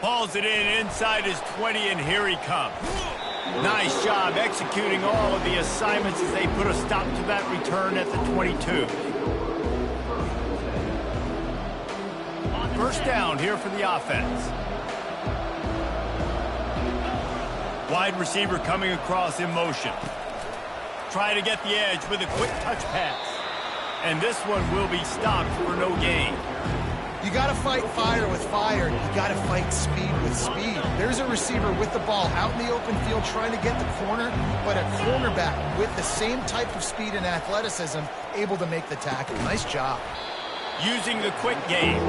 Hauls it in inside his 20, and here he comes. Nice job executing all of the assignments as they put a stop to that return at the 22. First down here for the offense. Wide receiver coming across in motion. Try to get the edge with a quick touch pass. And this one will be stopped for no gain. You got to fight fire with fire. You got to fight speed with speed. There's a receiver with the ball out in the open field trying to get the corner, but a cornerback with the same type of speed and athleticism able to make the tackle. Nice job. Using the quick game.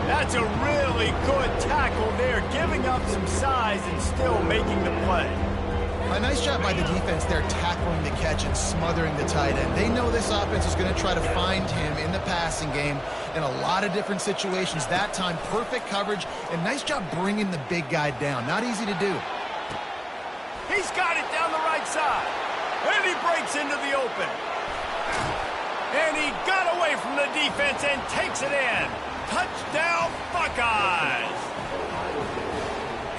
That's a really good tackle there, giving up some size and still making the play. A nice job by the defense there, tackling the catch and smothering the tight end. They know this offense is going to try to find him in the passing game in a lot of different situations. That time, perfect coverage, and nice job bringing the big guy down. Not easy to do. He's got it down the right side, and he breaks into the open. And he got away from the defense and takes it in. Touchdown, Buckeyes!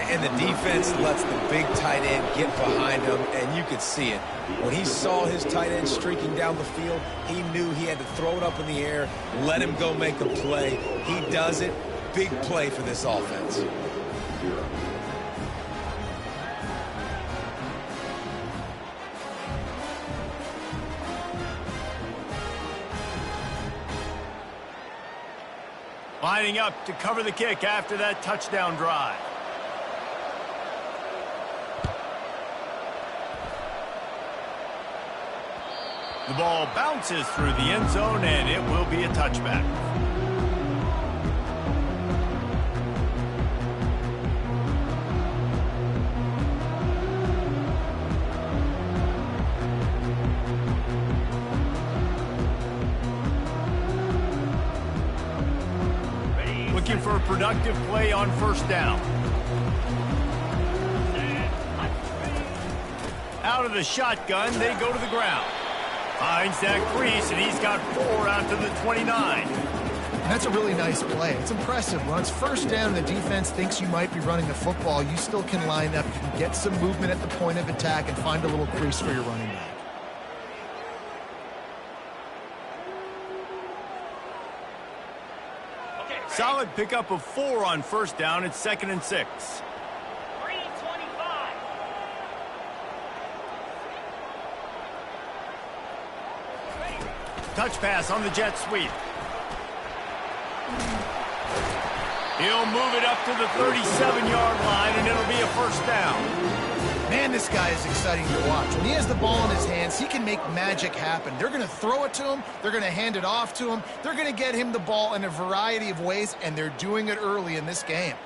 And the defense lets the big tight end get behind him, and you could see it. When he saw his tight end streaking down the field, he knew he had to throw it up in the air, let him go make a play. He does it. Big play for this offense. Lining up to cover the kick after that touchdown drive. The ball bounces through the end zone, and it will be a touchback. Looking for a productive play on first down. Out of the shotgun, they go to the ground. Finds that crease, and he's got 4 out to the 29. That's a really nice play. It's impressive. When it's first down and the defense thinks you might be running the football, you still can line up. You can get some movement at the point of attack and find a little crease for your running back. Solid pickup of 4 on first down. It's 2nd and 6. Touch pass on the jet sweep. He'll move it up to the 37-yard line, and it'll be a first down. Man, this guy is exciting to watch. When he has the ball in his hands, he can make magic happen. They're going to throw it to him. They're going to hand it off to him. They're going to get him the ball in a variety of ways, and they're doing it early in this game.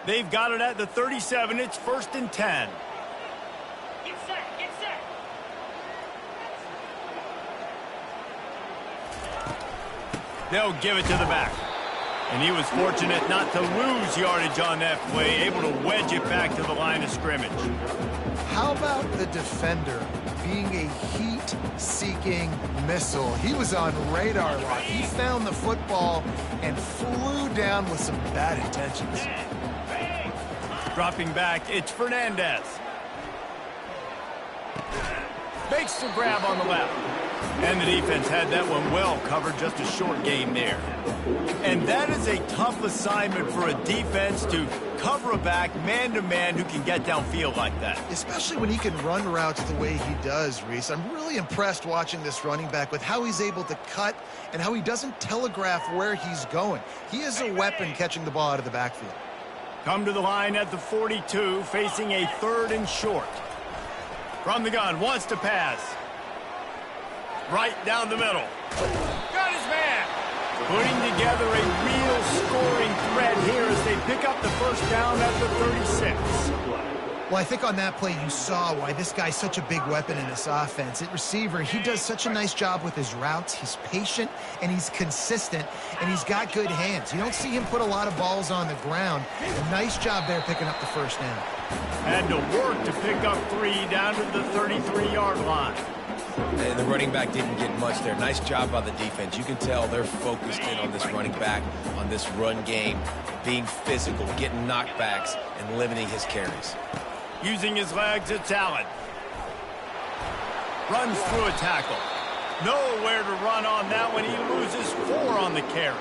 They've got it at the 37. It's 1st and 10. Get set, get set. They'll give it to the back. And he was fortunate not to lose yardage on that play, able to wedge it back to the line of scrimmage. How about the defender being a heat-seeking missile? He was on radar lock. He found the football and flew down with some bad intentions. Dropping back, it's Fernandez. Makes the grab on the left. And the defense had that one well covered, just a short gain there. And that is a tough assignment for a defense to cover a back man-to-man who can get downfield like that. Especially when he can run routes the way he does, Reese. I'm really impressed watching this running back with how he's able to cut and how he doesn't telegraph where he's going. He is a weapon catching the ball out of the backfield. Come to the line at the 42, facing a 3rd and short. From the gun, wants to pass. Right down the middle. Got his man. Putting together a real scoring threat here as they pick up the first down at the 36. Well, I think on that play you saw why this guy's such a big weapon in this offense. At receiver, he does such a nice job with his routes. He's patient, and he's consistent, and he's got good hands. You don't see him put a lot of balls on the ground. A nice job there picking up the first down. Had to work to pick up 3 down to the 33-yard line. And the running back didn't get much there. Nice job by the defense. You can tell they're focused in on this running back, on this run game, being physical, getting knockbacks, and limiting his carries. Using his legs, it's Allen. Runs through a tackle. Nowhere to run on that one. He loses 4 on the carry.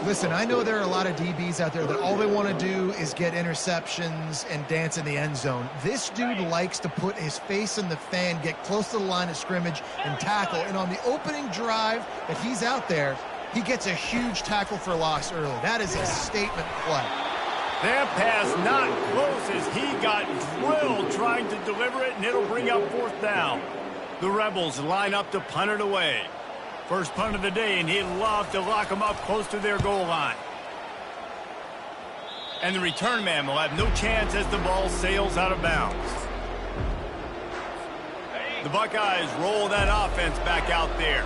Listen, I know there are a lot of DBs out there that all they want to do is get interceptions and dance in the end zone. This dude likes to put his face in the fan, get close to the line of scrimmage, and tackle. And on the opening drive that he's out there, he gets a huge tackle for loss early. That is a statement play. That pass not close as he got drilled trying to deliver it, and it'll bring up 4th down. The Rebels line up to punt it away. First punt of the day, and he'd love to lock them up close to their goal line. And the return man will have no chance as the ball sails out of bounds. The Buckeyes roll that offense back out there.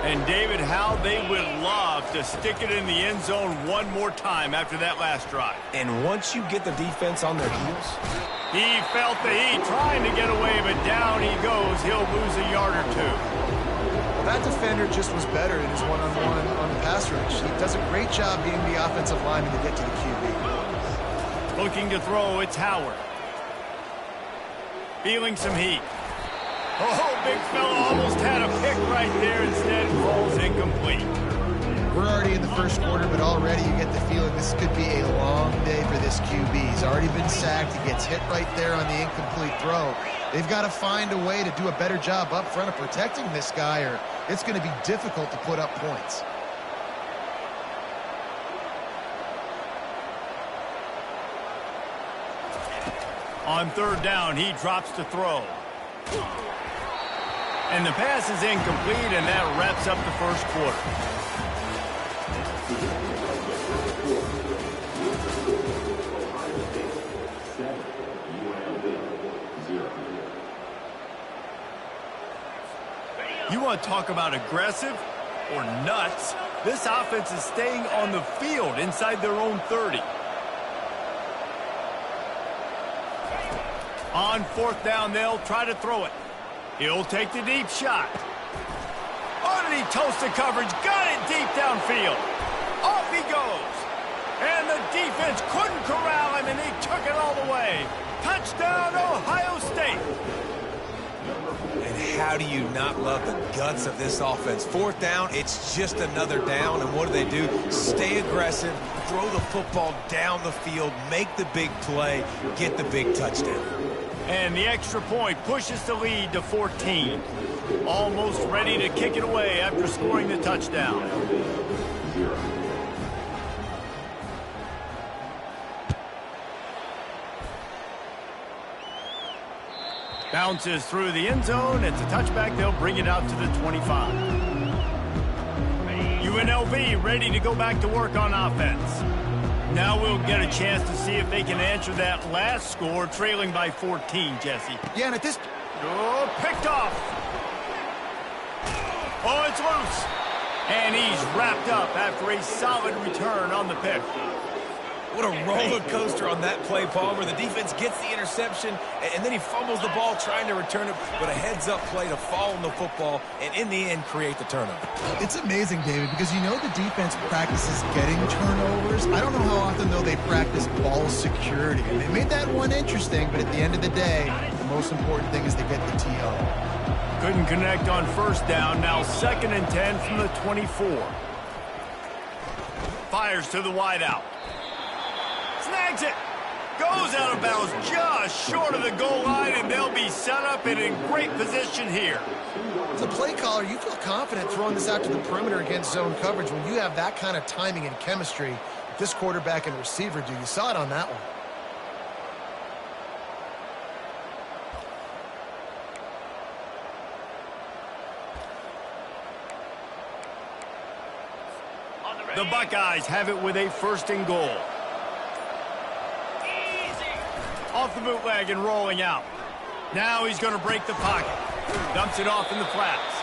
And, David, how they would love to stick it in the end zone one more time after that last drive. And once you get the defense on their heels, he felt the heat trying to get away, but down he goes. He'll lose a yard or 2. That defender just was better in his one-on-one on the pass rush. He does a great job being the offensive lineman to get to the QB. Looking to throw, it's Howard. Feeling some heat. Oh, big fella almost had a pick right there. Instead, falls incomplete. We're already in the first quarter, but already you get the feeling this could be a long day for this QB. He's already been sacked. He gets hit right there on the incomplete throw. They've got to find a way to do a better job up front of protecting this guy, or it's going to be difficult to put up points. On 3rd down, he drops to throw. And the pass is incomplete, and that wraps up the first quarter. You want to talk about aggressive or nuts? This offense is staying on the field inside their own 30. On 4th down, they'll try to throw it. He'll take the deep shot. Oh, did he toast the coverage? Got it deep downfield. Off he goes. And the defense couldn't corral him, and he took it all the way. Touchdown, Ohio State. and how do you not love the guts of this offense? 4th down, it's just another down, and what do? Stay aggressive, throw the football down the field, make the big play, get the big touchdown. And the extra point pushes the lead to 14. Almost ready to kick it away after scoring the touchdown. Bounces through the end zone. It's a touchback. They'll bring it out to the 25. UNLV ready to go back to work on offense. Now we'll get a chance to see if they can answer that last score, trailing by 14, Jesse. Yeah, and at this... Oh, picked off. Oh, it's loose. And he's wrapped up after a solid return on the pick. What a roller coaster on that play, Palmer. The defense gets the interception, and then he fumbles the ball trying to return it, but a heads-up play to fall on the football, and in the end, create the turnover. It's amazing, David, because you know the defense practices getting turnovers. I don't know how often, though, they practice ball security. And they made that one interesting, but at the end of the day, the most important thing is they get the TO. Couldn't connect on first down. Now 2nd and 10 from the 24. Fires to the wideout. Snags it. Goes out of bounds just short of the goal line, and they'll be set up and in great position here. As a play caller, you feel confident throwing this out to the perimeter against zone coverage when you have that kind of timing and chemistry this quarterback and receiver do. You saw it on that one. The Buckeyes have it with a 1st and goal. Off the bootleg and rolling out. Now he's going to break the pocket. Dumps it off in the flats.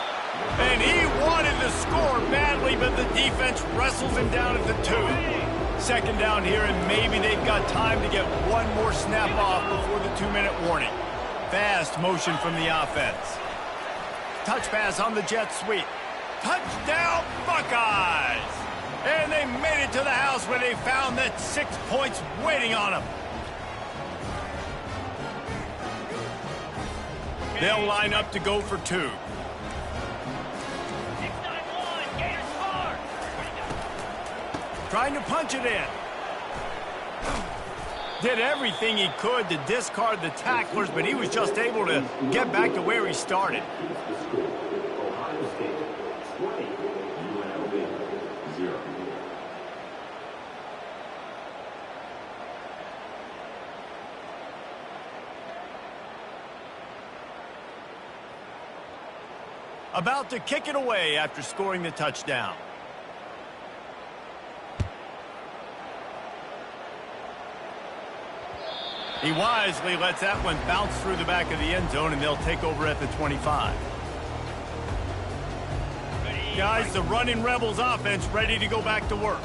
And he wanted to score badly, but the defense wrestles him down at the 2. 2nd down here, and maybe they've got time to get one more snap off before the 2-minute warning. Fast motion from the offense. touch pass on the jet sweep. Touchdown, Buckeyes! And they made it to the house where they found that 6 points waiting on them. They'll line up to go for 2. 6-9-1, Gators score. Trying to punch it in. Did everything he could to discard the tacklers, but he was just able to get back to where he started. Ohio State 20, UNLV 0. About to kick it away after scoring the touchdown. He wisely lets that one bounce through the back of the end zone, and they'll take over at the 25. Guys, the running Rebels offense ready to go back to work.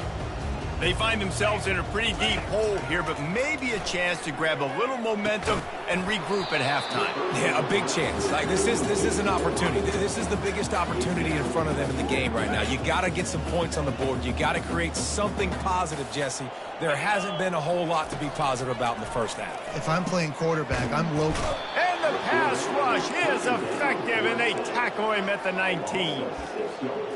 They find themselves in a pretty deep hole here, but maybe a chance to grab a little momentum and regroup at halftime. Yeah, a big chance. Like this is an opportunity. This is the biggest opportunity in front of them in the game right now. You got to get some points on the board. You got to create something positive, Jesse. There hasn't been a whole lot to be positive about in the first half. If I'm playing quarterback, I'm loco. And the pass rush is effective, and they tackle him at the 19.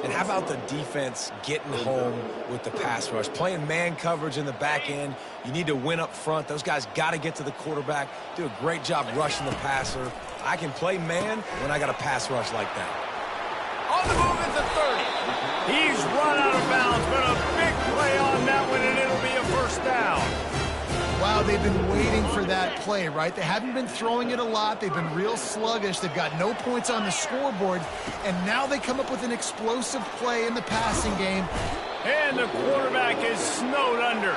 And how about the defense getting home with the pass rush? Playing man coverage in the back end. You need to win up front. Those guys got to get to the quarterback. Do a great job rushing the passer. I can play man when I got a pass rush like that. On the move at the 30. He's run out of bounds, but a big play on that one, and it'll be a first down. Wow, they've been waiting for that play, right? They haven't been throwing it a lot. They've been real sluggish. They've got no points on the scoreboard, and now they come up with an explosive play in the passing game. And the quarterback is snowed under.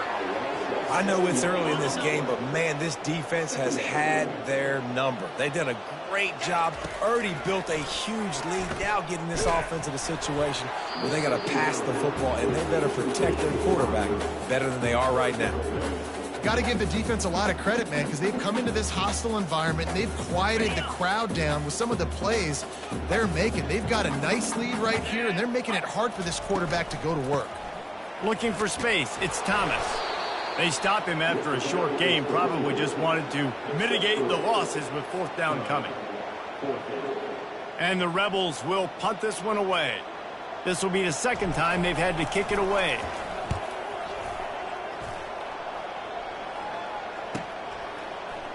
I know it's early in this game, but, man, this defense has had their number. They did a great job. Already built a huge lead. Now getting this offense in a situation where they got to pass the football, and they better protect their quarterback better than they are right now. Got to give the defense a lot of credit, man, because they've come into this hostile environment. They've quieted the crowd down with some of the plays they're making. They've got a nice lead right here, and they're making it hard for this quarterback to go to work. Looking for space, it's Thomas. They stop him after a short game, probably just wanted to mitigate the losses with 4th down coming. And the Rebels will punt this one away. This will be the second time they've had to kick it away.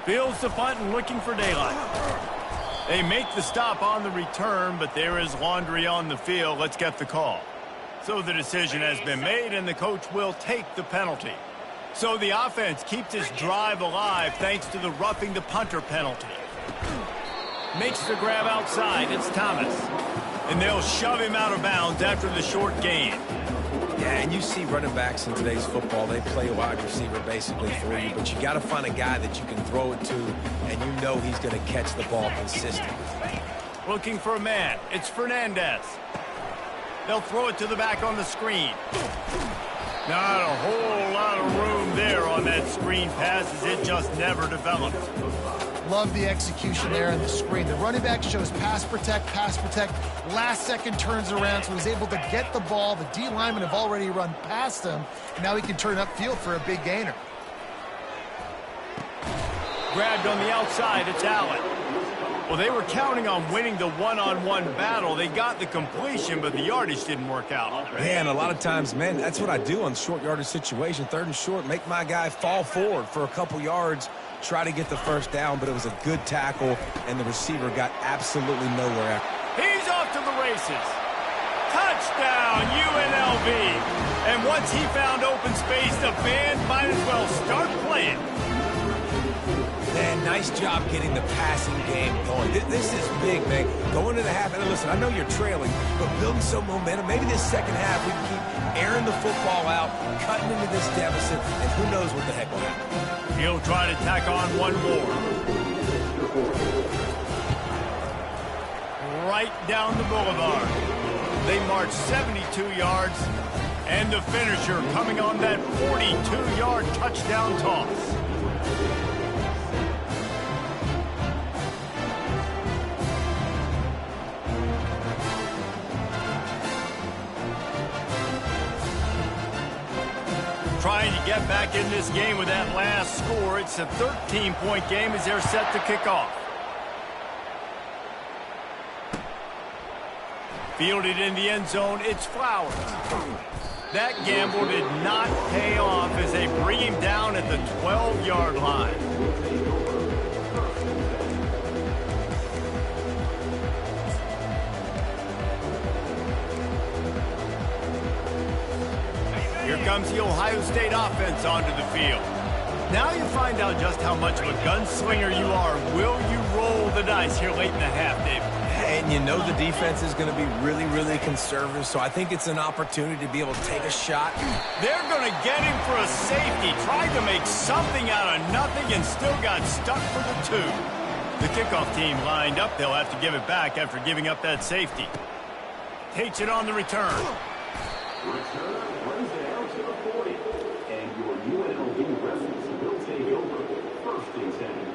Fields the punt and looking for daylight. They make the stop on the return, but there is laundry on the field. Let's get the call. So the decision has been made, and the coach will take the penalty. So the offense keeps its drive alive thanks to the roughing the punter penalty. Makes the grab outside. It's Thomas. And they'll shove him out of bounds after the short gain. Yeah, and you see running backs in today's football, they play a wide receiver basically for you, but you got to find a guy that you can throw it to, and you know he's going to catch the ball consistently. Looking for a man. It's Fernandez. They'll throw it to the back on the screen. Not a whole lot of room there on that screen pass, as it just never developed. Love the execution there on the screen. The running back shows pass protect, last second turns around, so he's able to get the ball. The D linemen have already run past him, and now he can turn upfield for a big gainer. Grabbed on the outside, it's Allen. Well, they were counting on winning the one-on-one battle. They got the completion, but the yardage didn't work out. Yeah, and a lot of times, man, that's what I do on short yardage situation. 3rd and short, make my guy fall forward for a couple yards, try to get the first down, but it was a good tackle, and the receiver got absolutely nowhere after. He's off to the races. Touchdown, UNLV. And once he found open space, the band might as well start playing. Man, nice job getting the passing game going. This is big, man. Going to the half, and listen, I know you're trailing, but building some momentum. Maybe this second half we can keep airing the football out, cutting into this deficit, and who knows what the heck will happen. He'll try to tack on one more. Right down the boulevard. They march 72 yards, and the finisher coming on that 42-yard touchdown toss. trying to get back in this game with that last score. It's a 13-point game as they're set to kick off. Fielded in the end zone, it's Flowers. That gamble did not pay off as they bring him down at the 12-yard line. Here comes the Ohio State offense onto the field. Now you find out just how much of a gunslinger you are. Will you roll the dice here late in the half, David? And you know the defense is going to be really, really conservative, so I think it's an opportunity to be able to take a shot. They're going to get him for a safety. Tried to make something out of nothing and still got stuck for the 2. The kickoff team lined up. They'll have to give it back after giving up that safety. Takes it on the return. Return brings it out to the 40. And your UNLV reference will take over. First and 10.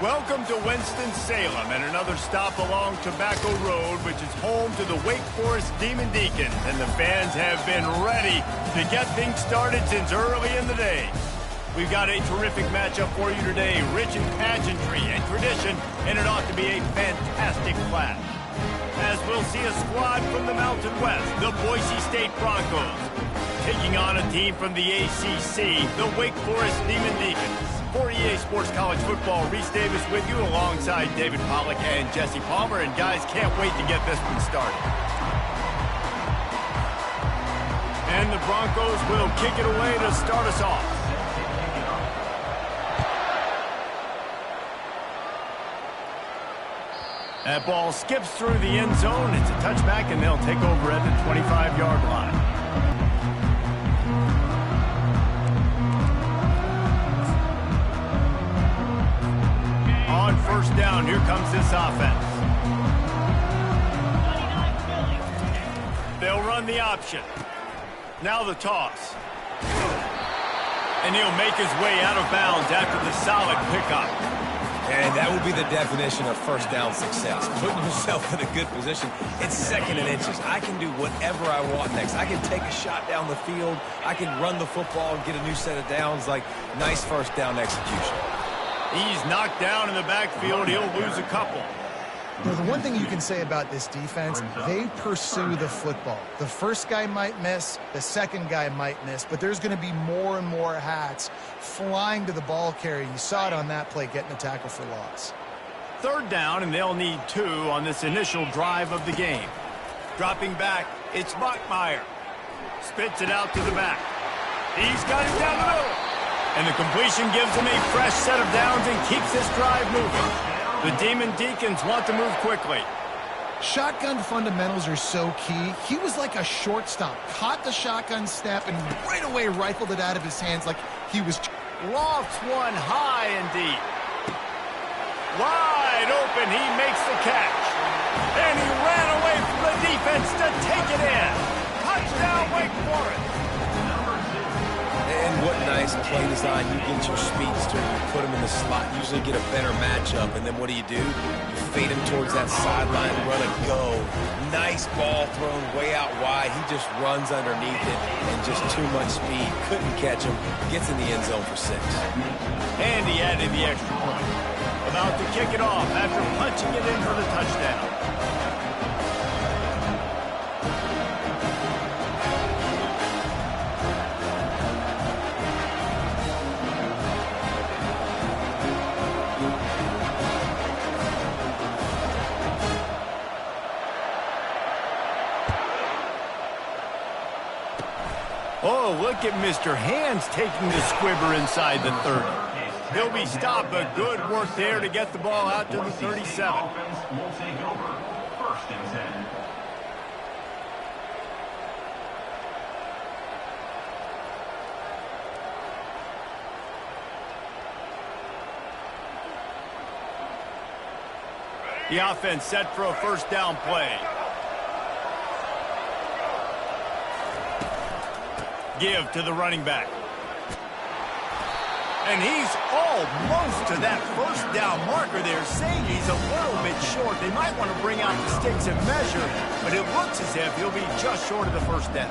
Welcome to Winston-Salem and another stop along Tobacco Road, which is home to the Wake Forest Demon Deacons. And the fans have been ready to get things started since early in the day. We've got a terrific matchup for you today, rich in pageantry and tradition, and it ought to be a fantastic clash. As we'll see a squad from the Mountain West, the Boise State Broncos, taking on a team from the ACC, the Wake Forest Demon Deacons. For EA Sports College Football, Reese Davis with you alongside David Pollack and Jesse Palmer. And guys, can't wait to get this one started. And the Broncos will kick it away to start us off. That ball skips through the end zone. It's a touchback, and they'll take over at the 25-yard line. On first down, here comes this offense. They'll run the option. Now the toss. And he'll make his way out of bounds after the solid pickup. And that would be the definition of first down success. Putting yourself in a good position. It's 2nd and inches. I can do whatever I want next. I can take a shot down the field. I can run the football and get a new set of downs. Like, nice first down execution. He's knocked down in the backfield. He'll lose a couple. You know, the one thing you can say about this defense, they pursue the football. The first guy might miss, the second guy might miss, but there's going to be more and more hats flying to the ball carrier. You saw it on that play, getting a tackle for loss. Third down, and they'll need 2 on this initial drive of the game. Dropping back, it's Bachmeier. Spits it out to the back. He's got it down the middle. And the completion gives him a fresh set of downs and keeps this drive moving. The Demon Deacons want to move quickly. Shotgun fundamentals are so key. He was like a shortstop. Caught the shotgun snap and right away rifled it out of his hands like he was... Lofts one high and deep. Wide open, he makes the catch. And he ran away from the defense to take it in. Touchdown, Wake Forest. And what nice play design. You get your speedster, you put him in the slot, usually get a better matchup, and then what do? You fade him towards that sideline, run a go. Nice ball thrown way out wide. He just runs underneath it, and just too much speed. Couldn't catch him. Gets in the end zone for 6. And he added the extra point. About to kick it off after punching it in for the touchdown. Oh, look at Mr. Hands taking the squibber inside the 30. He'll be stopped, but good work there to get the ball out to the 37. Will take over. 1st and 10. The offense set for a first down play. Give to the running back. And he's almost to that first down marker there, saying he's a little bit short. They might want to bring out the sticks and measure, but it looks as if he'll be just short of the first down.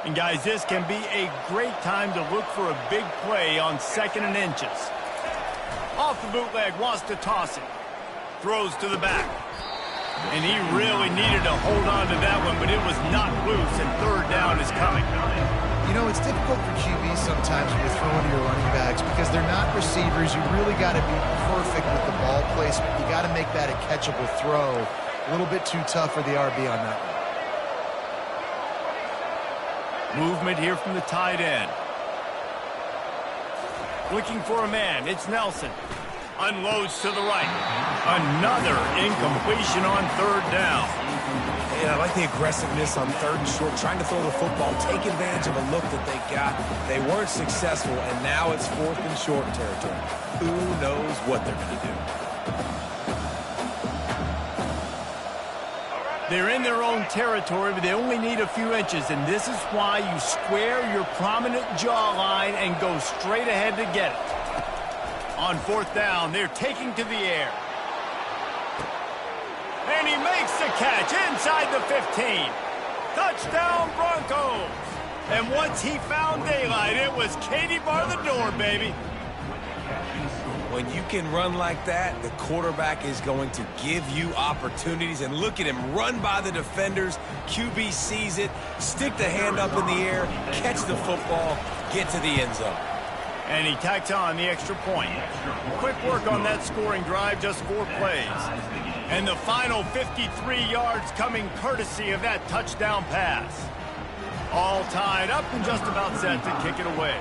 And guys, this can be a great time to look for a big play on 2nd and inches. Off the bootleg, wants to toss it. Throws to the back. And he really needed to hold on to that one, but it was not loose, and 3rd down is coming. You know, it's difficult for QBs sometimes when you're throwing to your running backs because they're not receivers. You really got to be perfect with the ball placement. You got to make that a catchable throw. A little bit too tough for the RB on that one. Movement here from the tight end. Looking for a man. It's Nelson. Unloads to the right. Another incompletion on 3rd down. And I like the aggressiveness on 3rd and short, trying to throw the football, take advantage of a look that they got. They weren't successful, and now it's 4th and short territory. Who knows what they're going to do? They're in their own territory, but they only need a few inches, and this is why you square your prominent jawline and go straight ahead to get it. On fourth down, they're taking to the air. And he makes the catch inside the 15. Touchdown, Broncos! And once he found daylight, it was Katie bar the door, baby. When you can run like that, the quarterback is going to give you opportunities. And look at him run by the defenders. QB sees it, stick the hand up in the air, catch the football, get to the end zone. And he tacks on the extra point. Quick work on that scoring drive, just 4 plays. And the final 53 yards coming courtesy of that touchdown pass. All tied up and just about set to kick it away.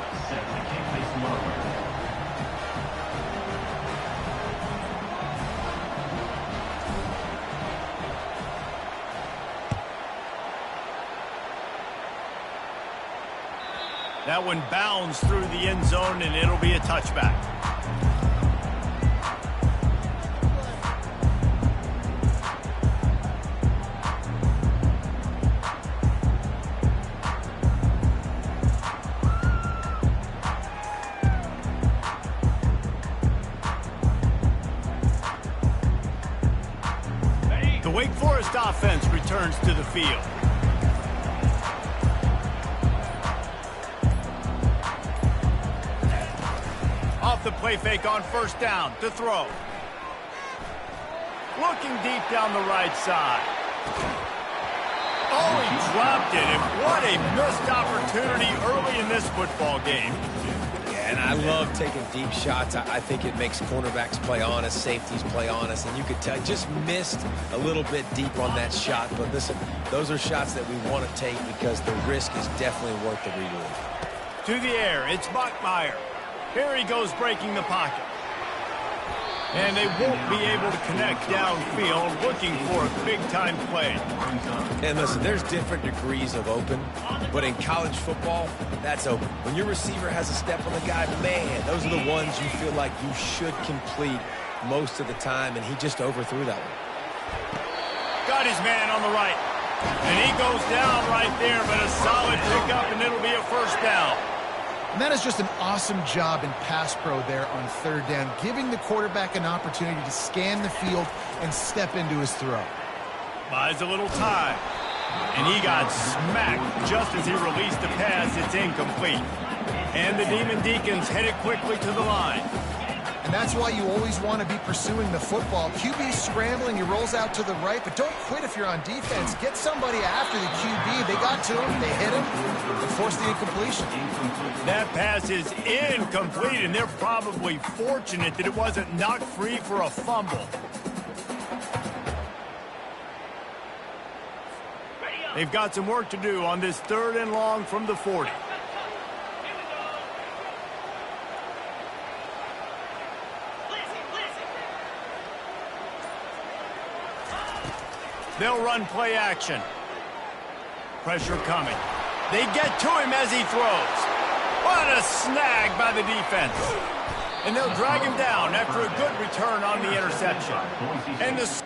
That one bounds through the end zone, and it'll be a touchback. The Wake Forest offense returns to the field. The play fake on first down to throw. Looking deep down the right side. Oh, he dropped it. And what a missed opportunity early in this football game. Yeah, and I love taking deep shots. I think it makes cornerbacks play honest, safeties play honest, and you could tell just missed a little bit deep on that shot. But listen, those are shots that we want to take because the risk is definitely worth the reward. To the air, it's Bachmeier. Here he goes breaking the pocket. And they won't be able to connect downfield, looking for a big-time play. And listen, there's different degrees of open, but in college football, that's open. When your receiver has a step on the guy, man, those are the ones you feel like you should complete most of the time, and he just overthrew that one. Got his man on the right. And he goes down right there, but a solid pickup, and it'll be a first down. And that is just an awesome job in pass pro there on third down, giving the quarterback an opportunity to scan the field and step into his throw. Buys a little time. And he got smacked just as he released the pass. It's incomplete. And the Demon Deacons headed quickly to the line. And that's why you always want to be pursuing the football. QB's scrambling, he rolls out to the right, but don't quit if you're on defense. Get somebody after the QB. They got to him, they hit him, and forced the incompletion. That pass is incomplete, and they're probably fortunate that it wasn't knocked free for a fumble. They've got some work to do on this 3rd and long from the 40. They'll run play action. Pressure coming. They get to him as he throws. What a snag by the defense. And they'll drag him down after a good return on the interception. And the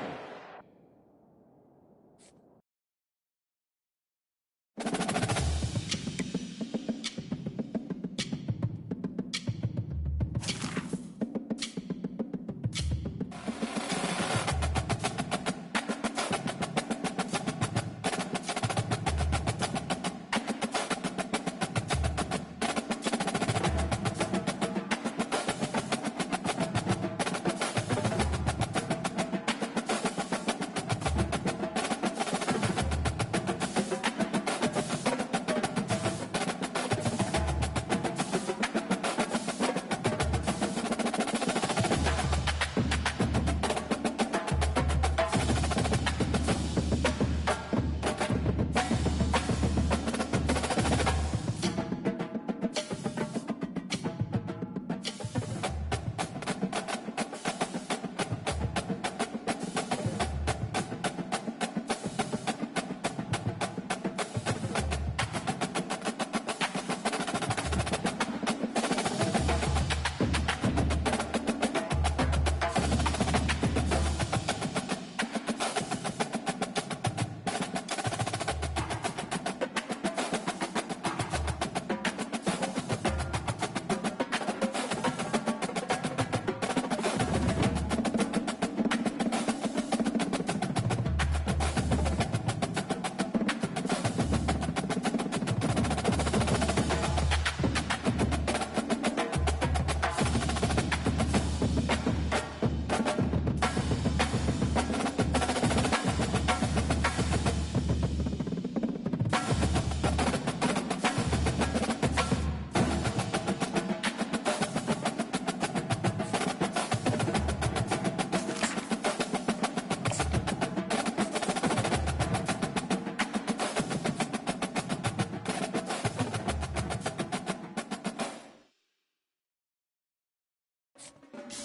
Welcome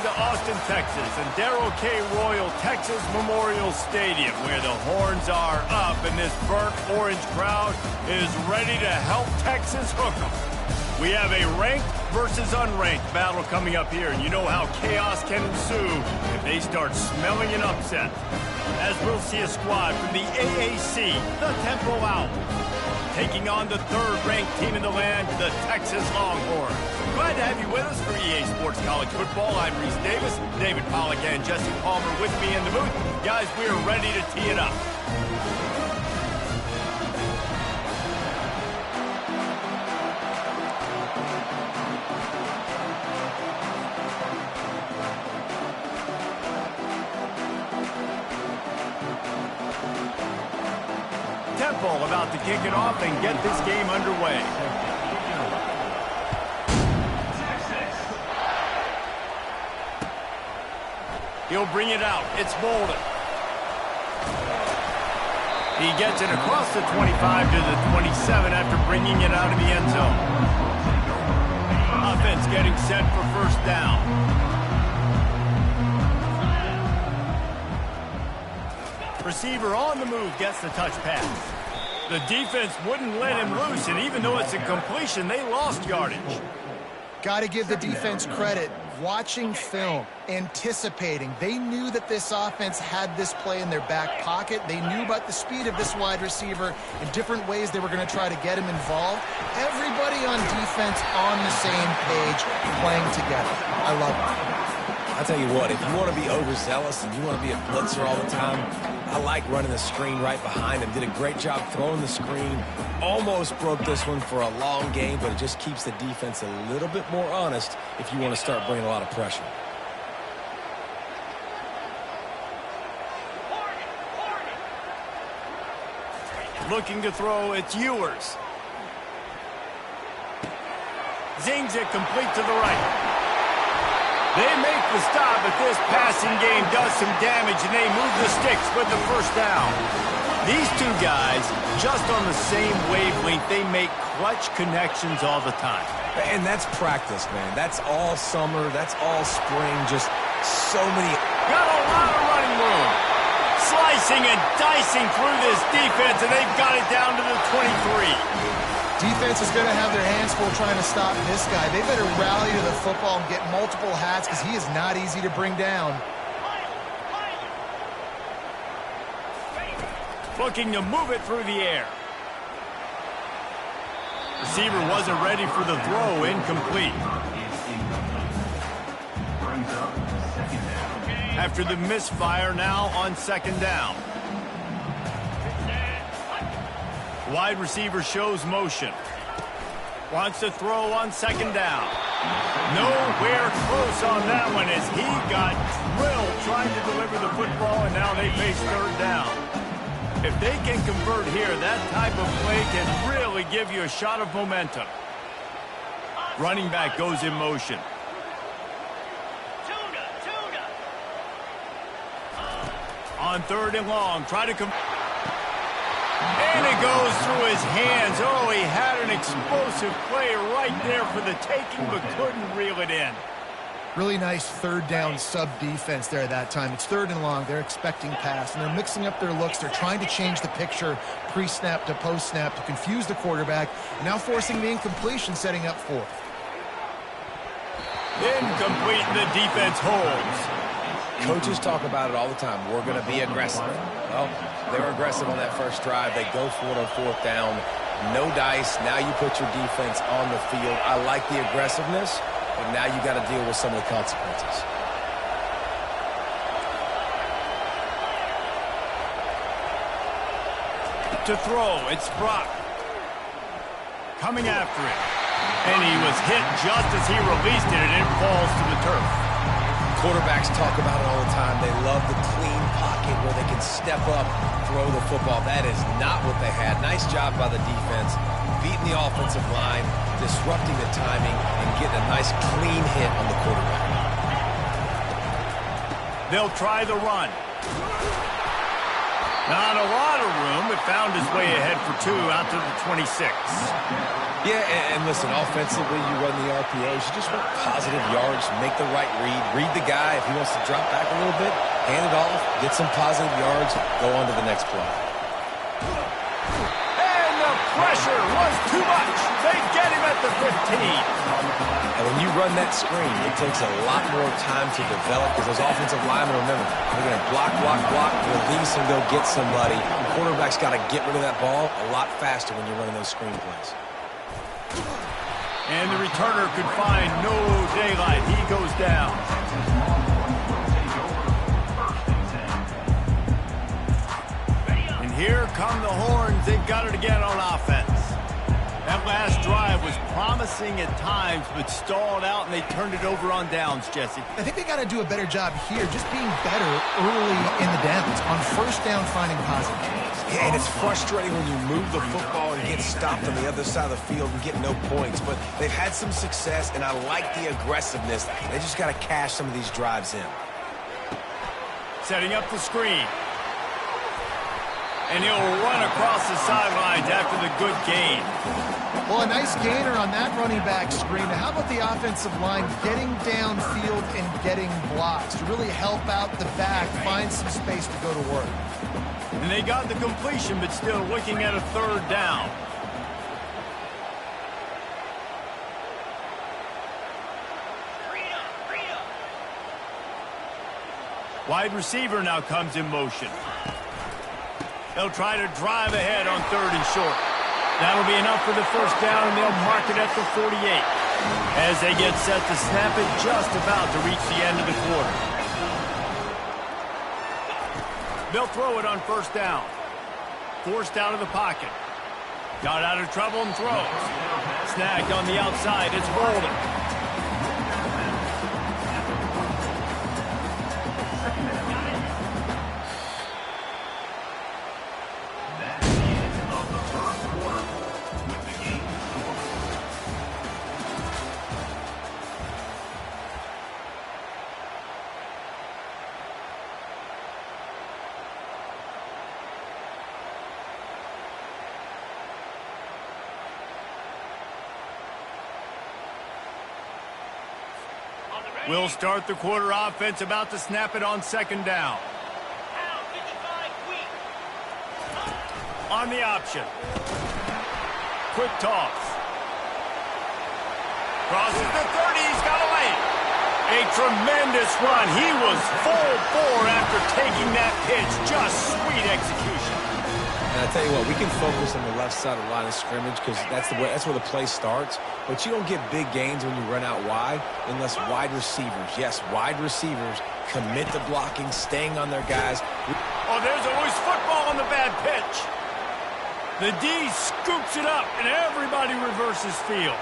to Austin, Texas, and Darrell K. Royal Texas Memorial Stadium, where the horns are up and this burnt orange crowd is ready to help Texas hook 'em. We have a ranked versus unranked battle coming up here, and you know how chaos can ensue if they start smelling an upset. As we'll see a squad from the AAC, the Temple Owls, taking on the third-ranked team in the land, the Texas Longhorns. Glad to have you with us for EA Sports College Football. I'm Reese Davis, David Pollack and Jesse Palmer with me in the booth. Guys, we are ready to tee it up. Temple about to kick it off and get this game underway. He'll bring it out. It's Bolden. He gets it across the 25 to the 27 after bringing it out of the end zone. Offense getting set for first down. Receiver on the move gets the touch pass. The defense wouldn't let him loose, and even though it's a completion, they lost yardage. Got to give the defense credit. Watching film, anticipating. They knew that this offense had this play in their back pocket. They knew about the speed of this wide receiver and different ways they were going to try to get him involved. Everybody on defense on the same page, playing together. I love it. I'll tell you what, if you want to be overzealous and you want to be a blitzer all the time, I like running the screen right behind him. Did a great job throwing the screen. Almost broke this one for a long game, but it just keeps the defense a little bit more honest if you want to start bringing a lot of pressure. Looking to throw, it's Ewers. Zings it complete to the right. They make the stop, but this passing game does some damage, and they move the sticks with the first down. These two guys, just on the same wavelength, they make clutch connections all the time. And that's practice, man. That's all summer. That's all spring. Just so many. Got a lot of running room. Slicing and dicing through this defense, and they've got it down to the 23. Defense is going to have their hands full trying to stop this guy. They better rally to the football and get multiple hats because he is not easy to bring down. Looking to move it through the air. Receiver wasn't ready for the throw, incomplete. After the misfire, now on second down. Wide receiver shows motion. Wants to throw on second down. Nowhere close on that one as he got drilled trying to deliver the football, and now they face third down. If they can convert here, that type of play can really give you a shot of momentum. Running back goes in motion. On third and long, try to come. And it goes through his hands. Oh, he had an explosive play right there for the taking, but couldn't reel it in. Really nice third down sub defense there that time. It's third and long. They're expecting pass, and they're mixing up their looks. They're trying to change the picture pre-snap to post-snap to confuse the quarterback, and now forcing the incompletion, setting up fourth. Incomplete, and the defense holds. Coaches talk about it all the time. We're going to be aggressive. Well, they were aggressive on that first drive. They go for it on fourth down. No dice. Now you put your defense on the field. I like the aggressiveness, but now you got to deal with some of the consequences. To throw, it's Brock. Coming after it. And he was hit just as he released it, and it falls to the turf. Quarterbacks talk about it all the time. They love the clean pocket where they can step up, throw the football. That is not what they had. Nice job by the defense, beating the offensive line, disrupting the timing, and getting a nice clean hit on the quarterback. They'll try the run. Not a lot of room, but found his way ahead for 2 out to the 26. Yeah, and listen, offensively, you run the RPOs. You just want positive yards, make the right read the guy. If he wants to drop back a little bit, hand it off, get some positive yards, go on to the next play. And the pressure was too much. They get him at the 15. And when you run that screen, it takes a lot more time to develop because those offensive linemen, remember, they're going to block, release, and go get somebody. The quarterback's got to get rid of that ball a lot faster when you're running those screen plays. And the returner could find no daylight. He goes down. And here come the horns. They've got it again on offense. That last drive was promising at times, but stalled out, and they turned it over on downs, Jesse. I think they got to do a better job here, just being better early in the downs, on first down finding positive. Yeah, and it's frustrating when you move the football and get stopped on the other side of the field and get no points, but they've had some success, and I like the aggressiveness. They just got to cash some of these drives in. Setting up the screen. And he'll run across the sidelines after the good gain. Well, a nice gainer on that running back screen. Now, how about the offensive line getting downfield and getting blocks to really help out the back, find some space to go to work? And they got the completion, but still looking at a 3rd down. Wide receiver now comes in motion. They'll try to drive ahead on 3rd and short. That'll be enough for the first down, and they'll mark it at the 48. As they get set to snap it, just about to reach the end of the quarter. They'll throw it on 1st down. Forced out of the pocket. Got out of trouble and throws. Snagged on the outside. It's Bolden. We'll start the quarter offense, about to snap it on 2nd down. On the option. Quick toss. Crosses the 30, he's got a lane. A tremendous run. He was full bore after taking that pitch. Just sweet execution. And I tell you what, we can focus on the left side of the line of scrimmage because that's where the play starts. But you don't get big gains when you run out wide unless wide receivers, yes, wide receivers commit to blocking, staying on their guys. Oh, there's a loose football on the bad pitch. The D scoops it up, and everybody reverses field.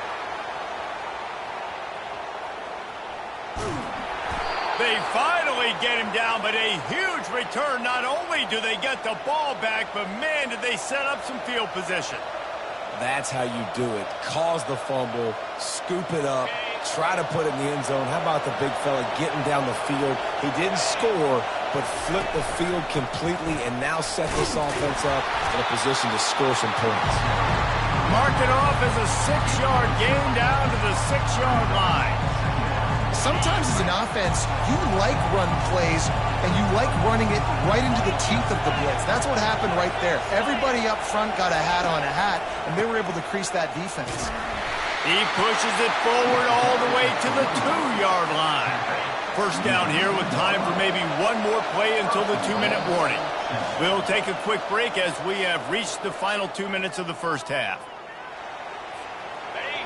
They finally get him down, but a huge return. Not only do they get the ball back, but man, did they set up some field position. That's how you do it. Cause the fumble, scoop it up, try to put it in the end zone. How about the big fella getting down the field? He didn't score, but flipped the field completely and now set this offense up in a position to score some points. Mark it off as a 6-yard gain down to the 6-yard line. Sometimes as an offense, you like run plays, and you like running it right into the teeth of the blitz. That's what happened right there. Everybody up front got a hat on a hat, and they were able to crease that defense. He pushes it forward all the way to the 2-yard line. First down here with time for maybe one more play until the 2-minute warning. We'll take a quick break as we have reached the final 2 minutes of the first half.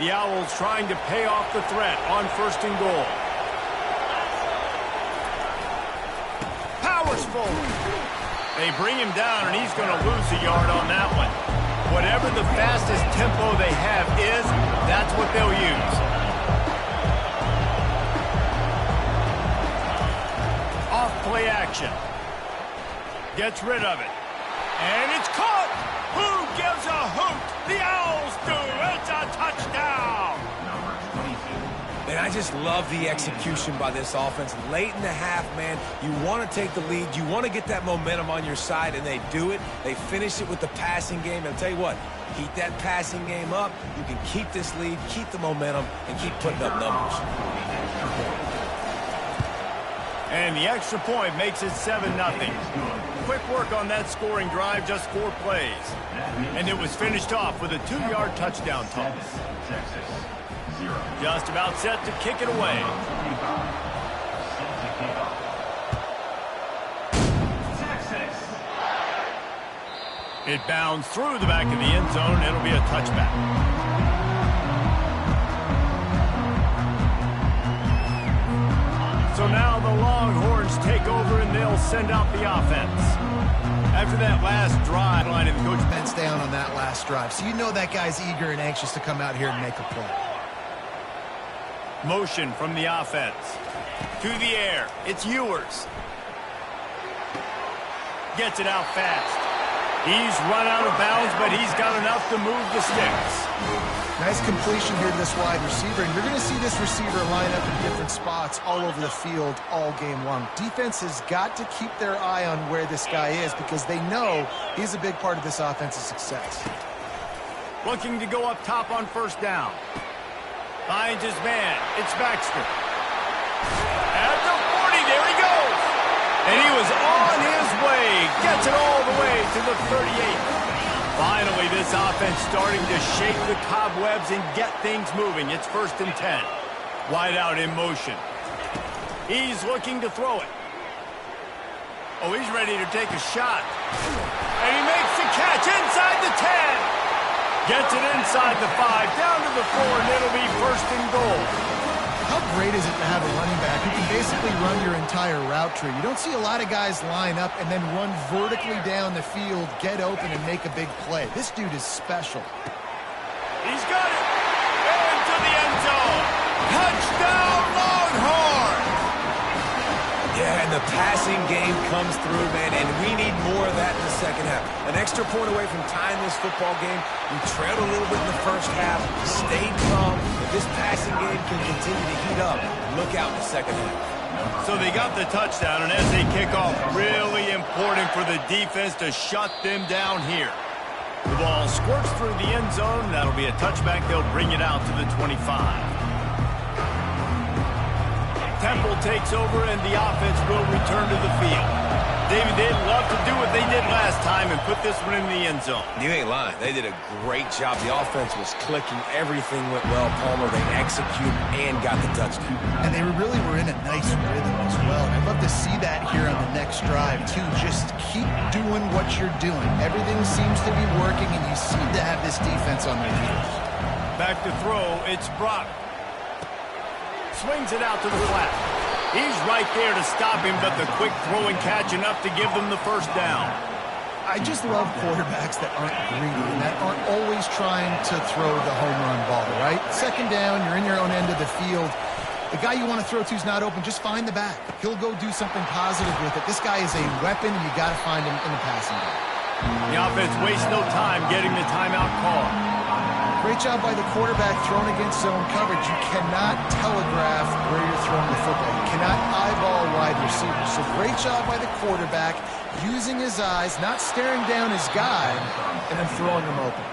The Owls trying to pay off the threat on 1st and goal. Powers forward. They bring him down, and he's going to lose a yard on that one. Whatever the fastest tempo they have is, that's what they'll use. Off play action. Gets rid of it. And it's caught! Who gives a hoot? The Owls do! It's a touchdown! And I just love the execution by this offense. Late in the half, man, you want to take the lead. You want to get that momentum on your side, and they do it. They finish it with the passing game. And I'll tell you what, keep that passing game up. You can keep this lead, keep the momentum, and keep putting up numbers. And the extra point makes it 7-0. Quick work on that scoring drive, just 4 plays. And it was finished off with a 2-yard touchdown toss. Just about set to kick it away. It bounds through the back of the end zone. It'll be a touchback. So now the Longhorns take over and they'll send out the offense. After that last drive, line of the coach bends down on that last drive. So you know that guy's eager and anxious to come out here and make a play. Motion from the offense. To the air. It's Ewers. Gets it out fast. He's run out of bounds, but he's got enough to move the sticks. Nice completion here to this wide receiver, and you're going to see this receiver line up in different spots all over the field all game long. Defense has got to keep their eye on where this guy is because they know he's a big part of this offense's success. Looking to go up top on first down. Finds his man. It's Baxter. At the 40, there he goes. And he was on his way. Gets it all the way to the 38. Finally, this offense starting to shake the cobwebs and get things moving. It's 1st and 10. Wide out in motion. He's looking to throw it. Oh, he's ready to take a shot. And he makes the catch inside the 10. Gets it inside the 5, down to the 4, and it'll be 1st and goal. How great is it to have a running back who can basically run your entire route tree? You don't see a lot of guys line up and then run vertically down the field, get open, and make a big play. This dude is special. He's got it. Into the end zone. Touchdown, Longhorns! Yeah, and the passing game comes through, man, and we need more of that in the second half. An extra point away from tying this football game. We trailed a little bit in the first half, stayed calm. If this passing game can continue to heat up, look out in the second half. So they got the touchdown, and as they kick off, really important for the defense to shut them down here. The ball squirts through the end zone. That'll be a touchback. They'll bring it out to the 25. Temple takes over, and the offense will return to the field. David, they'd love to do what they did last time and put this one in the end zone. You ain't lying. They did a great job. The offense was clicking. Everything went well, Palmer. They executed and got the touchdown. And they really were in a nice rhythm as well. And I'd love to see that here on the next drive, too. Just keep doing what you're doing. Everything seems to be working, and you seem to have this defense on their heels. Back to throw. It's Brock. Swings it out to the flat. He's right there to stop him, but the quick throw and catch enough to give them the first down. I just love quarterbacks that aren't greedy and that aren't always trying to throw the home run ball, right? Second down, you're in your own end of the field. The guy you want to throw to is not open. Just find the back. He'll go do something positive with it. This guy is a weapon, and you got to find him in the passing game. The offense wastes no time getting the timeout call. Great job by the quarterback thrown against zone coverage. You cannot telegraph where you're throwing the football. You cannot eyeball wide receivers. So great job by the quarterback using his eyes, not staring down his guy, and then throwing him open.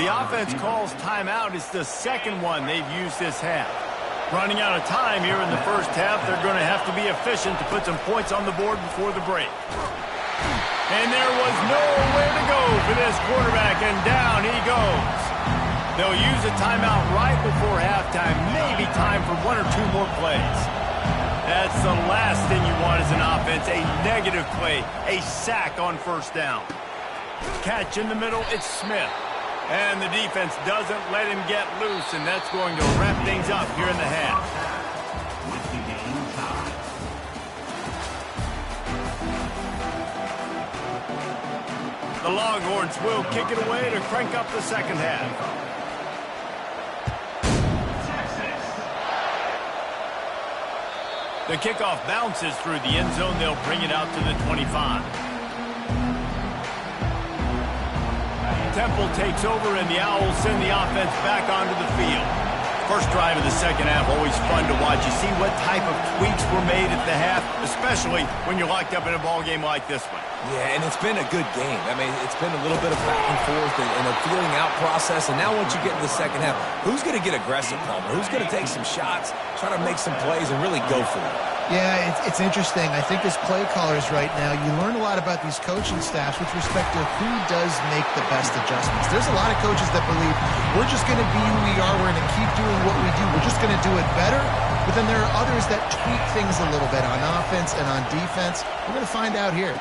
The offense calls timeout. It's the second one they've used this half. Running out of time here in the first half, they're going to have to be efficient to put some points on the board before the break. And there was nowhere to go for this quarterback, and down he goes. They'll use a timeout right before halftime, maybe time for 1 or 2 more plays. That's the last thing you want as an offense, a negative play, a sack on first down. Catch in the middle, it's Smith. And the defense doesn't let him get loose, and that's going to wrap things up here in the half. With the game tied. The Longhorns will kick it away to crank up the second half. The kickoff bounces through the end zone. They'll bring it out to the 25. Temple takes over, and the Owls send the offense back onto the field. First drive of the second half, always fun to watch. You see what type of tweaks were made at the half, especially when you're locked up in a ball game like this one. Yeah, and it's been a good game. I mean, it's been a little bit of back and forth and a feeling out process. And now once you get into the second half, who's going to get aggressive, Palmer? Who's going to take some shots, try to make some plays, and really go for it? Yeah, it's interesting. I think as play callers right now, you learn a lot about these coaching staffs with respect to who does make the best adjustments. There's a lot of coaches that believe we're just going to be who we are. We're going to keep doing what we do. We're just going to do it better. But then there are others that tweak things a little bit on offense and on defense. We're going to find out here.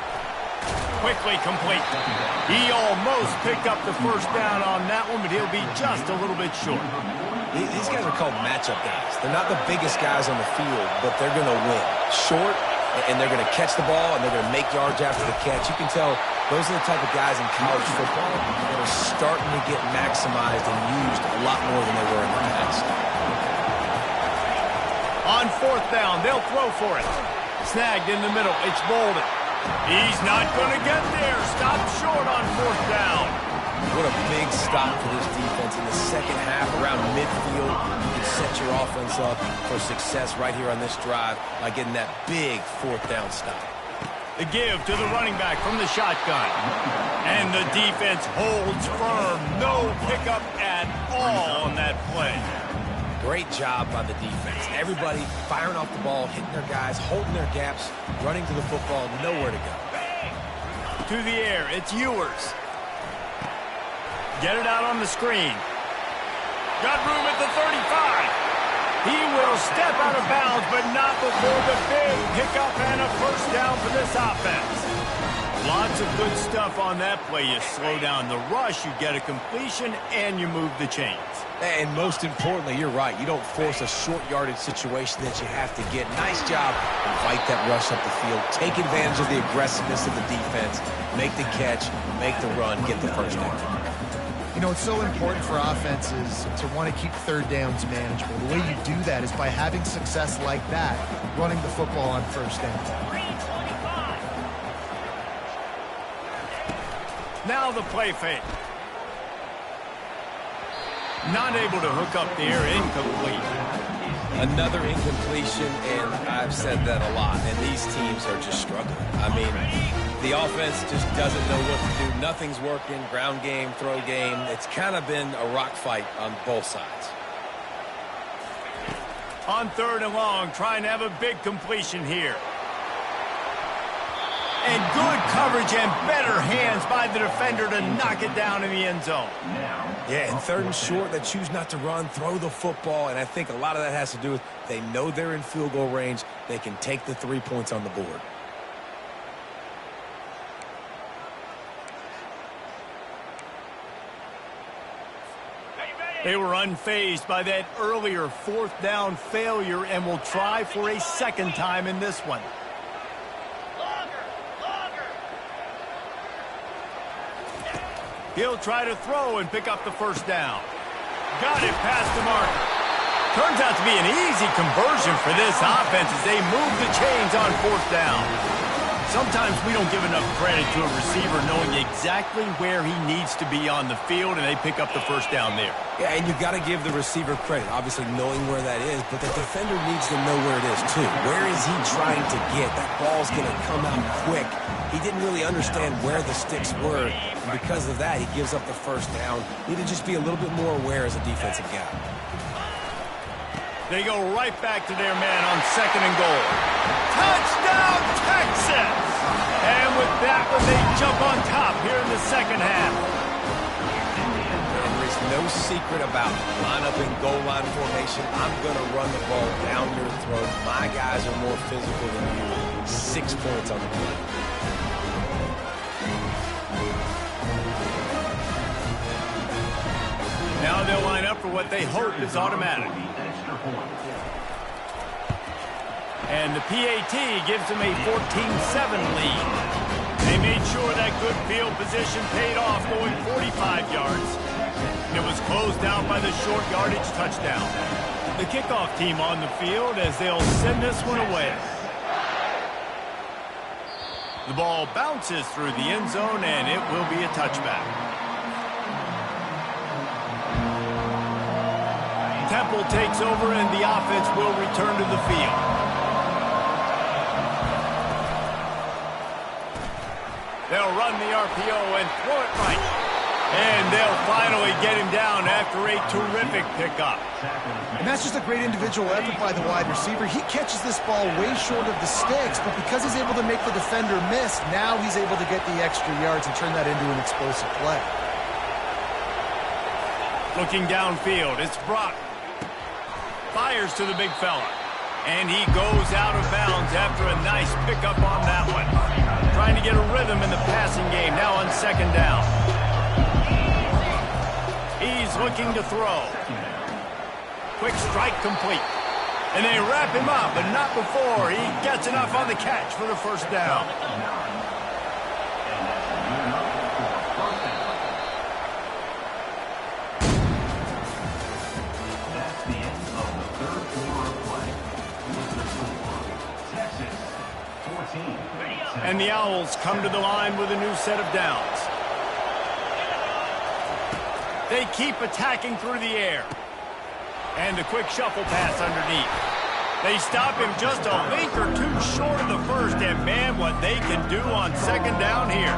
Quickly complete. He almost picked up the first down on that one, but he'll be just a little bit short. These guys are called matchup guys. They're not the biggest guys on the field, but they're going to win. Short, and they're going to catch the ball, and they're going to make yards after the catch. You can tell those are the type of guys in college football that are starting to get maximized and used a lot more than they were in the past. On fourth down, they'll throw for it. Snagged in the middle. It's Bolden. He's not going to get there. Stopped short on fourth down. What a big stop for this defense in the second half around midfield. You can set your offense up for success right here on this drive by getting that big fourth down stop. The give to the running back from the shotgun. And the defense holds firm. No pickup at all on that play. Great job by the defense. Everybody firing off the ball, hitting their guys, holding their gaps, running to the football, nowhere to go. To the air, it's Ewers. Get it out on the screen. Got room at the 35. He will step out of bounds, but not before the big pickup and a first down for this offense. Lots of good stuff on that play. You slow down the rush, you get a completion, and you move the chains. And most importantly, you're right. You don't force a short yardage situation that you have to get. Nice job. Invite that rush up the field. Take advantage of the aggressiveness of the defense. Make the catch, make the run, get the first down. You know, it's so important for offenses to want to keep third downs manageable. The way you do that is by having success like that, running the football on first down. Now the play fake. Not able to hook up there, incomplete. Another incompletion, and I've said that a lot, and these teams are just struggling. I mean, the offense just doesn't know what to do. Nothing's working, ground game, throw game. It's kind of been a rock fight on both sides. On third and long, trying to have a big completion here. And good coverage and better hands by the defender to knock it down in the end zone. Yeah, and third and short, they choose not to run, throw the football, and I think a lot of that has to do with they know they're in field goal range. They can take the 3 points on the board. They were unfazed by that earlier fourth down failure and will try for a second time in this one. He'll try to throw and pick up the first down. Got it past the mark. Turns out to be an easy conversion for this offense as they move the chains on fourth down. Sometimes we don't give enough credit to a receiver knowing exactly where he needs to be on the field, and they pick up the first down there. Yeah, and you've got to give the receiver credit, obviously knowing where that is, but the defender needs to know where it is too. Where is he trying to get? That ball's going to come out quick. He didn't really understand where the sticks were, and because of that, he gives up the first down. Need to just be a little bit more aware as a defensive guy. They go right back to their man on second and goal. Touchdown, Texas! And with that one, they jump on top here in the second half. And there's no secret about it. Line up in goal line formation. I'm going to run the ball down your throat. My guys are more physical than you. 6 points on the play. Now they'll line up for what they hope is automatic. And the PAT gives them a 14-7 lead. They made sure that good field position paid off, going 45 yards. And it was closed out by the short yardage touchdown. The kickoff team on the field as they'll send this one away. The ball bounces through the end zone, and it will be a touchback. Temple takes over, and the offense will return to the field. They'll run the RPO and throw it right. And they'll finally get him down after a terrific pickup. And that's just a great individual effort by the wide receiver. He catches this ball way short of the sticks, but because he's able to make the defender miss, now he's able to get the extra yards and turn that into an explosive play. Looking downfield, it's Brock. Fires to the big fella. And he goes out of bounds after a nice pickup on that one. Trying to get a rhythm in the passing game, now on second down. He's looking to throw. Quick strike complete. And they wrap him up, but not before he gets enough on the catch for the first down. That's the end of the third quarter of play. Texas 14. And the Owls come to the line with a new set of downs. They keep attacking through the air. And a quick shuffle pass underneath. They stop him just a link or two short of the first, and man, what they can do on second down here.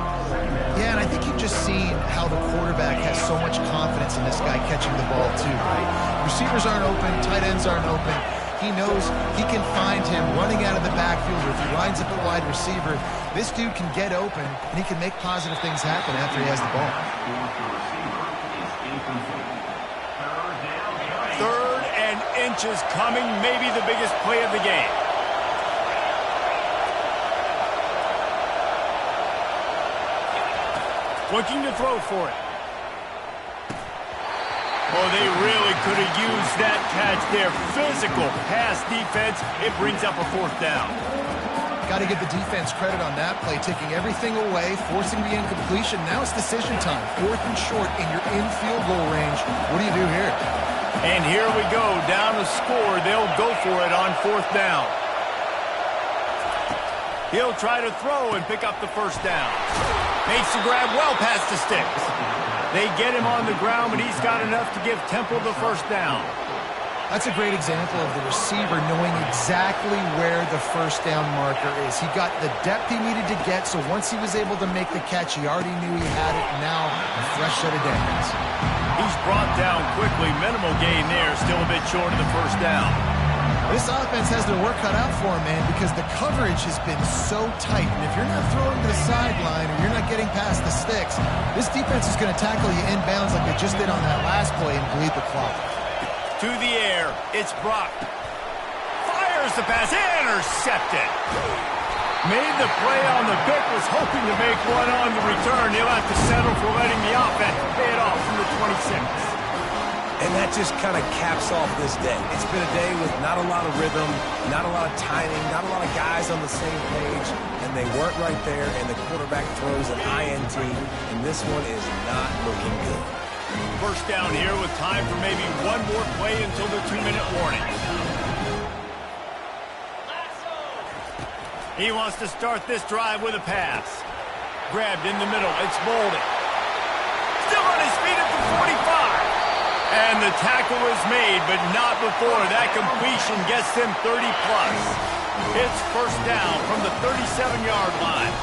Yeah, and I think you've just seen how the quarterback has so much confidence in this guy catching the ball too, right? Receivers aren't open, tight ends aren't open. He knows he can find him running out of the backfield, or if he lines up a wide receiver, this dude can get open, and he can make positive things happen after he has the ball. Third and inches coming, maybe the biggest play of the game. Looking to throw for it. Oh, they really could have used that catch there. Physical pass defense. It brings up a fourth down. Got to give the defense credit on that play, taking everything away, forcing the incompletion. Now it's decision time. Fourth and short, and you're in field goal range. What do you do here? And here we go, down to score. They'll go for it on fourth down. He'll try to throw and pick up the first down. Makes the grab well past the sticks. They get him on the ground, but he's got enough to give Temple the first down. That's a great example of the receiver knowing exactly where the first down marker is. He got the depth he needed to get, so once he was able to make the catch, he already knew he had it, and now a fresh set of downs. He's brought down quickly. Minimal gain there, still a bit short of the first down. This offense has their work cut out for him, man, because the coverage has been so tight, and if you're not throwing to the sideline or you're not getting past the sticks, this defense is going to tackle you inbounds like they just did on that last play and bleed the clock. To the air, it's Brock. Fires the pass, intercepted. Made the play on the pick, was hoping to make one on the return. He'll have to settle for letting the offense pay it off from the 26. And that just kind of caps off this day. It's been a day with not a lot of rhythm, not a lot of timing, not a lot of guys on the same page, and they weren't right there, and the quarterback throws an INT, and this one is not looking good. First down here with time for maybe one more play until the 2-minute warning. He wants to start this drive with a pass. Grabbed in the middle. It's Bolden. Still on his feet at the 45. And the tackle is made, but not before. That completion gets them 30-plus. It's first down from the 37-yard line.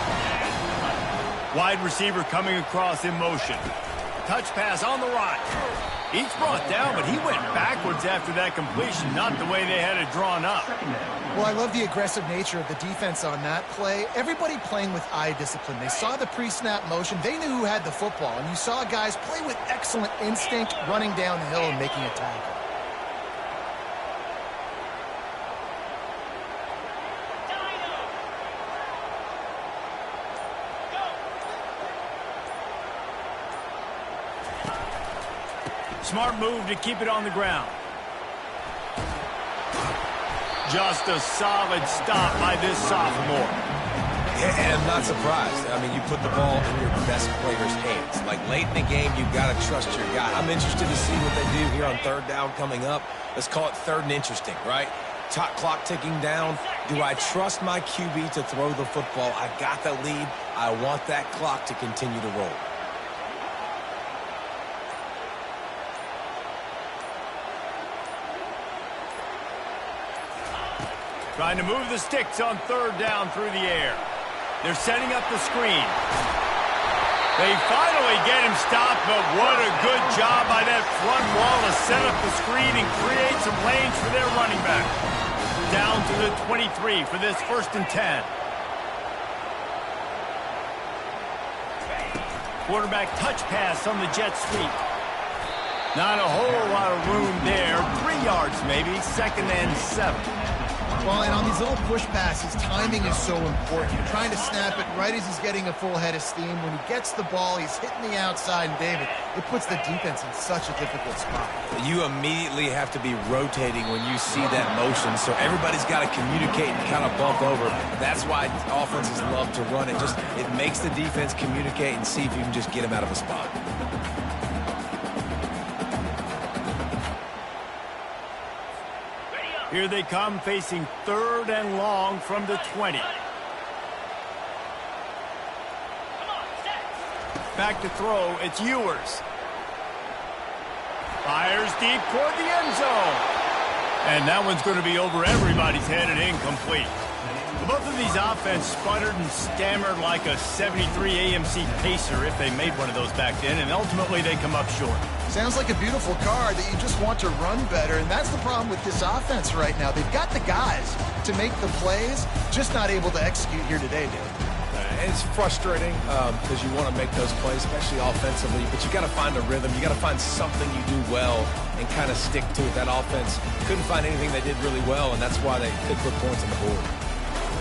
Wide receiver coming across in motion. Touch pass on the right. He's brought down, but he went backwards after that completion, not the way they had it drawn up. Well, I love the aggressive nature of the defense on that play. Everybody playing with eye discipline. They saw the pre-snap motion. They knew who had the football, and you saw guys play with excellent instinct, running down the hill and making a tackle. Smart move to keep it on the ground. Just a solid stop by this sophomore. And I'm not surprised. I mean, you put the ball in your best player's hands. Like, late in the game, you've got to trust your guy. I'm interested to see what they do here on third down coming up. Let's call it third and interesting, right? Top clock ticking down. Do I trust my QB to throw the football? I got the lead. I want that clock to continue to roll. Trying to move the sticks on third down through the air. They're setting up the screen. They finally get him stopped, but what a good job by that front wall to set up the screen and create some lanes for their running back. Down to the 23 for this 1st and 10. Quarterback touch pass on the jet sweep. Not a whole lot of room there. 3 yards maybe, 2nd and 7. Well, and on these little push passes, timing is so important. You're trying to snap it right as he's getting a full head of steam. When he gets the ball, he's hitting the outside, and David, it puts the defense in such a difficult spot. You immediately have to be rotating when you see that motion, so everybody's got to communicate and kind of bump over. That's why offenses love to run it. It makes the defense communicate and see if you can just get him out of a spot. Here they come, facing 3rd and long from the 20. Back to throw, it's Ewers. Fires deep toward the end zone. And that one's going to be over everybody's head and incomplete. Both of these offenses sputtered and stammered like a 73 AMC Pacer if they made one of those back then, and ultimately they come up short. Sounds like a beautiful car that you just want to run better, and that's the problem with this offense right now. They've got the guys to make the plays, just not able to execute here today, Dave. It's frustrating because you want to make those plays, especially offensively, but you got to find a rhythm. You got to find something you do well and kind of stick to it. That offense couldn't find anything they did really well, and that's why they could put points on the board.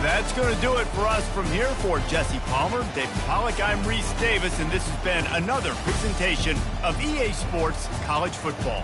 That's going to do it for us from here. For Jesse Palmer, David Pollack, I'm Reese Davis, and this has been another presentation of EA Sports College Football.